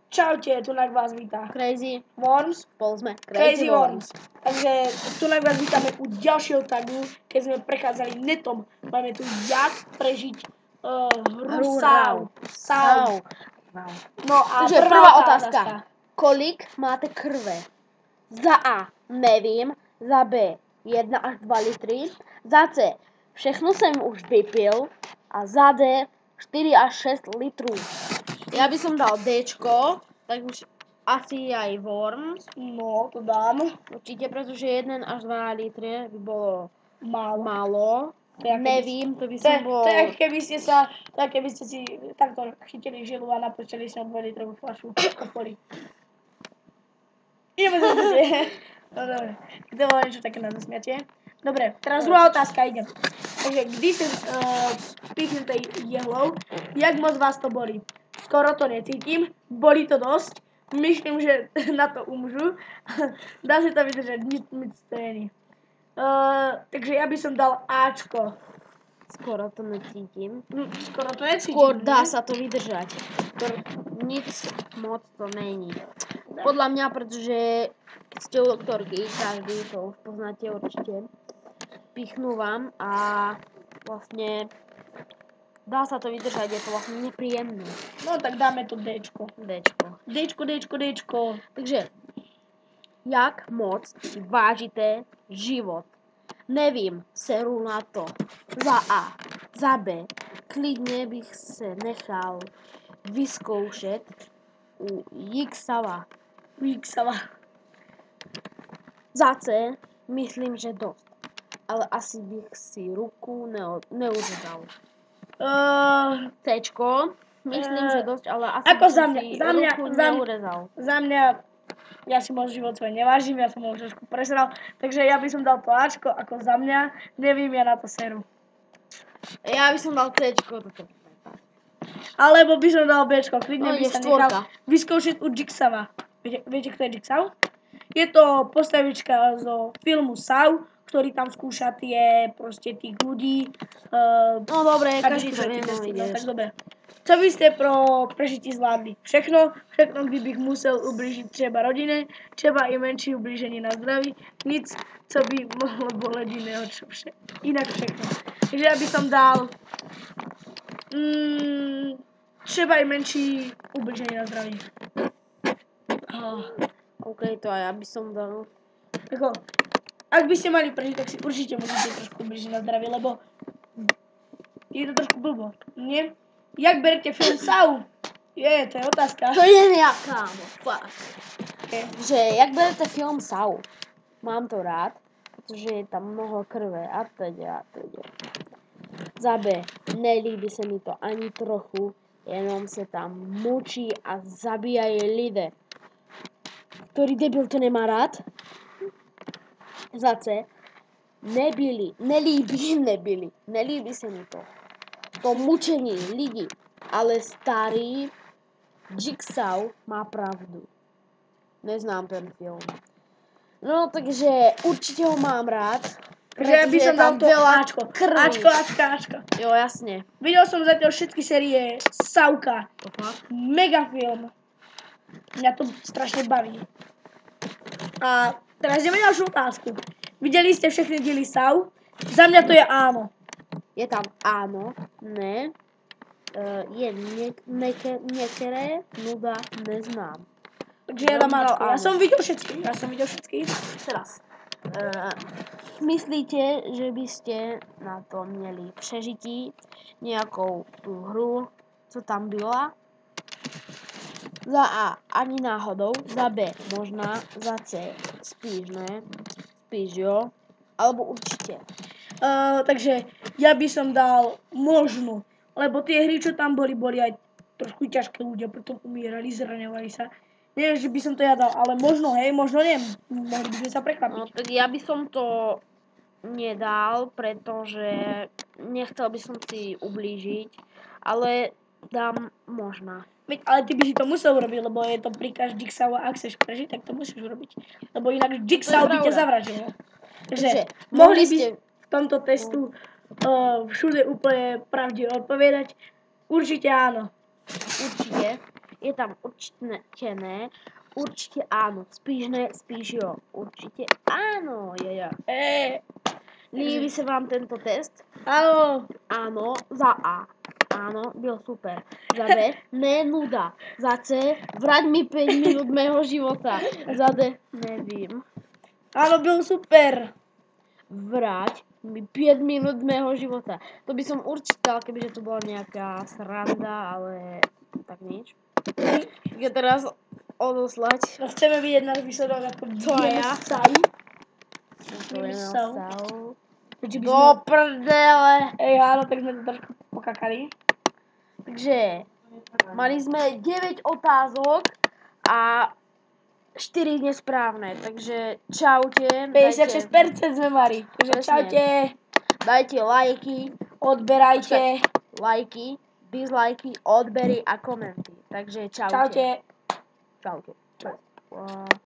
Čaute, tunak vás vítá Crazy Worms. Spolu sme Crazy Worms. Takže tunak vás vítame u ďalšieho tagu, keď sme prechádzali netom. Máme tu jak prežiť hru SAO. No a Takže prvá otázka. Kolik máte krve? Za A nevím, za B 1 až 2 litry, za C všechno jsem už vypil a za D 4 až 6 litrů. Ja by som dal Dčko, tak už asi aj Worms. No, to dám. Určite, pretože 1 až 2 litre by bolo To málo. je, Nevím, to by som bol... To je, keby ste si takto chytili žilu a napočali si na 2 litrovú fľašu po poli. Ideme sa zase. No dobre, to bolo niečo také na zasmiatie. Dobre, teraz druhá otázka, idem. Takže, kdy ste pichnutej jehlou, jak moc vás to boli? Skoro to necítim, boli to dosť. Myslím, že na to umřu. Dá sa to vydržať, nic to není. Takže ja by som dal Ačko. Skoro to necítim. Skoro to necítim. Skôr dá sa to vydržať. Nic moc to není. Podľa mňa, pretože keď ste u doktorky, každý to už poznáte určite, pichnú vám a vlastne dá sa to vydržať, je to vlastne nepríjemné. No tak dáme to Dčko. Dčko. Takže, jak moc si vážite život? Nevím, seru na to. Za A, za B, klidne bych se nechal vyzkoušet u Jigsawa. Za C, myslím, že dosť. Ale asi bych si ruku neurezal. Cčko, myslím, že dosť, ale asi bych si ruku neurezal. Za mňa, ja si môj život svoj nevážim, ja som ho trošku presral, takže ja by som dal to Ačko ako za mňa, nevím, ja na to seru. Ja by som dal Cčko. Alebo by som dal Bčko, klidne by sa nechal vyskúšať u Jigsawa. Viete, kto je Jigsaw? Je to postavička zo filmu SAO, ktorý tam skúša tie ľudí. No dobre, každý to vie, no tak dobre. Co by ste pro prežití zvládli? Všechno, kdybych musel ublížiť třeba rodine, třeba i menší ublížení na zdraví, nic, co by mohlo boleť iného, inak všechno. Takže ja by som dal třeba i menší ublížení na zdraví. OK, to aj ja by som dal. Tako, ak by ste mali prežiť, tak si určite musíte trošku ublížiť na zdravie, lebo je to trošku blbo, nie? Jak berete film SAO? To je otázka. To je ja, kámo, fakt. Že, jak berete film SAO? Mám to rád, pretože je tam mnoho krve a teda. Za B, nelíbí se mi to ani trochu, jenom se tam mučí a zabíjají lidé. Ktorý debil to nemá rád? Za C, nelíbí se mi to. To mučení lidí, ale starý Jigsaw má pravdu. Neznám ten film. No, takže určite ho mám rád. Takže ja by som dal to Ačko. Ačko. Jo, jasne. Videl som zatiaľ všetky série SAOka. Mega film. Mňa to strašne baví. A teraz ideme ďalšiu otázku. Videli ste všechny diely SAO? Za mňa to je áno. Je tam áno, ne, je niektoré, nuda, neznám. Takže ja dám Ačko. Ja som videl všetky. Teraz. Myslíte, že by ste na to měli přežití nejakou tú hru, co tam byla? Za A ani náhodou, za B možná, za C spíš ne, spíš jo, alebo určite. Takže ja by som dal možno, lebo tie hry, čo tam boli aj trošku ťažké ľudia, potom umírali, zraňovali sa. Neviem, že by som to ja dal, ale možno, hej, možno neviem, mohli by sme sa prekvapiť. No, tak ja by som to nedal, pretože nechcel by som si ublížiť, ale dám možná. Ale ty by si to musel urobiť, lebo je to príkaz Jigsaw, ak chceš prežiť, tak to musíš urobiť. Lebo inak Jigsaw by ťa zavražil. Takže mohli by v tomto testu všude úplne pravdivo odpovedať. Určite áno. Určite. je tam určite ne, určite áno, spíš ne, spíš jo, určite áno, jaja. Líbí se vám tento test? Áno. Áno, za A. Áno, byl super. Za B, ne nuda. Za C, vrať mi 5 minút mého života. Za D, nevím. Áno, byl super. Vrať mi 5 minút mého života. To by som určite dal, kebyže to bola nejaká sranda, ale tak nič. Je teraz odoslať. Teraz chceme vidieť náš výsledok, ako To a ja. Do prdele. Áno, tak sme to trošku pokakali. Takže mali sme 9 otázok a 4 nesprávne, takže čaute. 56% sme mali. Takže Presne. čaute. Dajte lajky, Odberajte. lajky, dislajky, odbery a komenty. Takže čaute. Čaute. Čaute.